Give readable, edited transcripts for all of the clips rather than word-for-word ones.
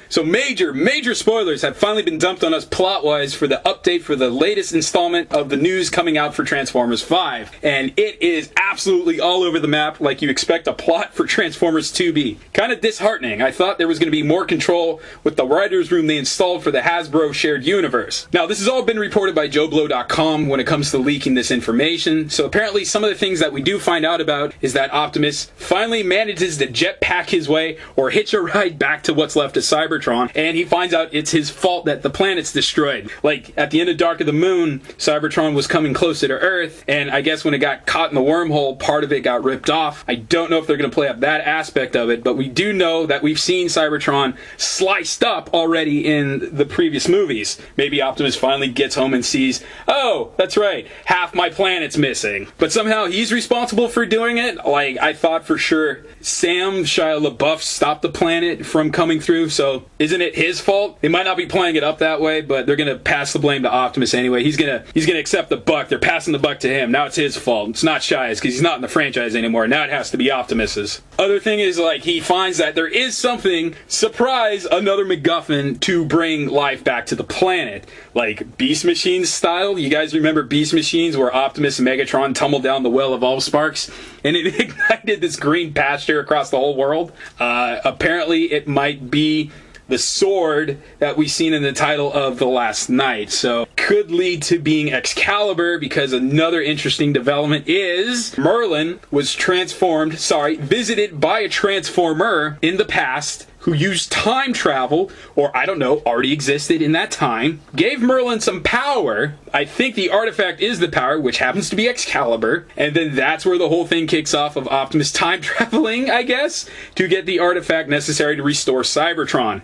So major spoilers have finally been dumped on us plot-wise for the update for the latest installment of the news coming out for Transformers 5. And it is absolutely all over the map like you expect a plot for Transformers 2 be. Kind of disheartening. I thought there was going to be more control with the writer's room they installed for the Hasbro shared universe. Now, this has all been reported by JoeBlow.com when it comes to leaking this information. So apparently some of the things that we do find out about is that Optimus finally manages to jetpack his way or hitch a ride back to what's left of Cybertron, and he finds out it's his fault that the planet's destroyed. Like, at the end of Dark of the Moon, Cybertron was coming closer to Earth, and I guess when it got caught in the wormhole, part of it got ripped off. I don't know if they're going to play up that aspect of it, but we do know that we've seen Cybertron sliced up already in the previous movies. Maybe Optimus finally gets home and sees, oh, that's right, half my planet's missing. But somehow he's responsible for doing it. Like, I thought for sure Sam, Shia LaBeouf, stopped the planet from coming through, so isn't it his fault? They might not be playing it up that way, but they're gonna pass the blame to Optimus anyway. He's gonna accept the buck. They're passing the buck to him. Now it's his fault. It's not Shia's because he's not in the franchise anymore. Now it has to be Optimus's. Other thing is, like, he finds that there is something, surprise, another MacGuffin to bring life back to the planet. Like Beast Machines style. You guys remember Beast Machines where Optimus and Megatron tumbled down the well of Allsparks and it ignited this green pasture across the whole world? Apparently it might be the sword that we've seen in the title of The Last Knight. So could lead to being Excalibur, because another interesting development is Merlin was visited by a Transformer in the past who used time travel, or I don't know, already existed in that time, gave Merlin some power. I think the artifact is the power, which happens to be Excalibur, and then that's where the whole thing kicks off of Optimus time traveling, I guess, to get the artifact necessary to restore Cybertron.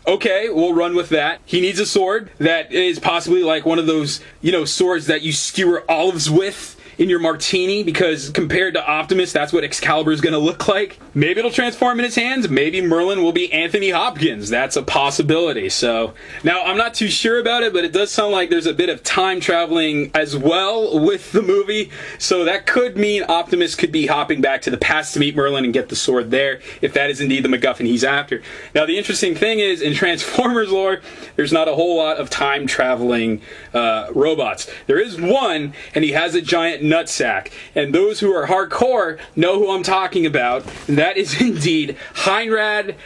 Okay, we'll run with that. He needs a sword that is possibly like one of those, swords that you skewer olives with in your martini, because compared to Optimus, that's what Excalibur is going to look like. Maybe it'll transform in his hands. Maybe Merlin will be Anthony Hopkins. That's a possibility. So now I'm not too sure about it, but it does sound like there's a bit of time traveling as well with the movie. So that could mean Optimus could be hopping back to the past to meet Merlin and get the sword there, if that is indeed the MacGuffin he's after. Now the interesting thing is, in Transformers lore, there's not a whole lot of time traveling robots. There is one, and he has a giant nutsack, and those who are hardcore know who I'm talking about, and that is indeed Heinrad,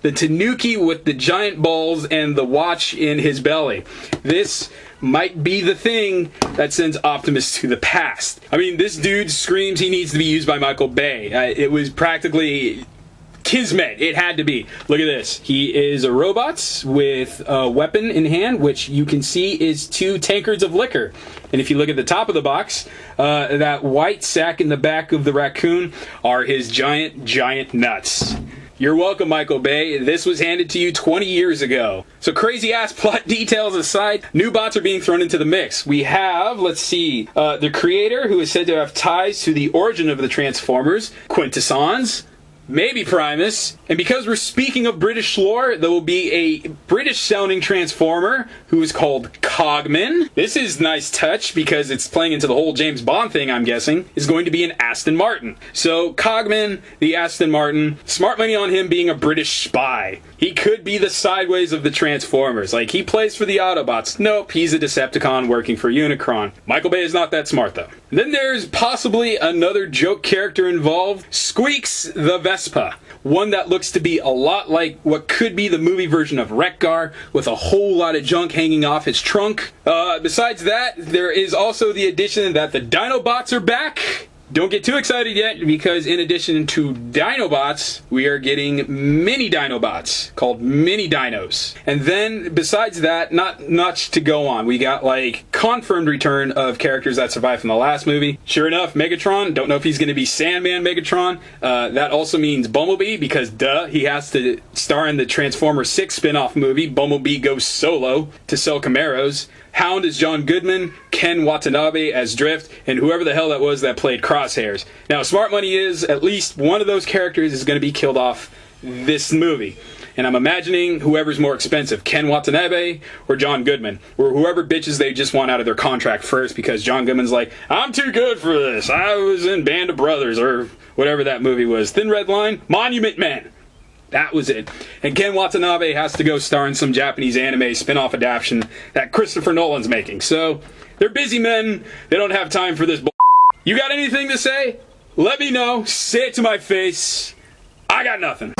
the Tanuki with the giant balls and the watch in his belly. This might be the thing that sends Optimus to the past. I mean, this dude screams he needs to be used by Michael Bay. It was practically kismet. It had to be. Look at this. He is a robot with a weapon in hand, which you can see is 2 tankards of liquor. And if you look at the top of the box, that white sack in the back of the raccoon are his giant nuts. You're welcome, Michael Bay. This was handed to you 20 years ago. So crazy-ass plot details aside, new bots are being thrown into the mix. We have, let's see, the creator, who is said to have ties to the origin of the Transformers, Quintessons, maybe Primus, and because we're speaking of British lore, there will be a British-sounding Transformer who is called Cogman. This is a nice touch because it's playing into the whole James Bond thing, I'm guessing, is going to be an Aston Martin. So Cogman, the Aston Martin, smart money on him being a British spy. He could be the sideways of the Transformers. Like, he plays for the Autobots. Nope, he's a Decepticon working for Unicron. Michael Bay is not that smart, though. And then there's possibly another joke character involved, Squeaks the Vespa. One that looks to be a lot like what could be the movie version of Wreck-Gar, with a whole lot of junk hanging off his trunk. Besides that, there is also the addition that the Dinobots are back. Don't get too excited yet, because in addition to Dinobots, we are getting mini Dinobots called Mini Dinos. And then, besides that, not much to go on. We got, like, confirmed return of characters that survived from the last movie. Sure enough, Megatron. Don't know if he's going to be Sandman Megatron. That also means Bumblebee, because, duh, he has to star in the Transformers 6 spin-off movie. Bumblebee goes solo to sell Camaros. Hound is John Goodman, Ken Watanabe as Drift, and whoever the hell that was that played Crosshairs. Now, smart money is at least one of those characters is going to be killed off this movie. And I'm imagining whoever's more expensive, Ken Watanabe or John Goodman, or whoever bitches they just want out of their contract first, because John Goodman's like, I'm too good for this. I was in Band of Brothers, or whatever that movie was. Thin Red Line, Monument Men. That was it. And Ken Watanabe has to go star in some Japanese anime spin-off adaptation that Christopher Nolan's making. So, they're busy men. They don't have time for this bull. You got anything to say? Let me know. Say it to my face. I got nothing.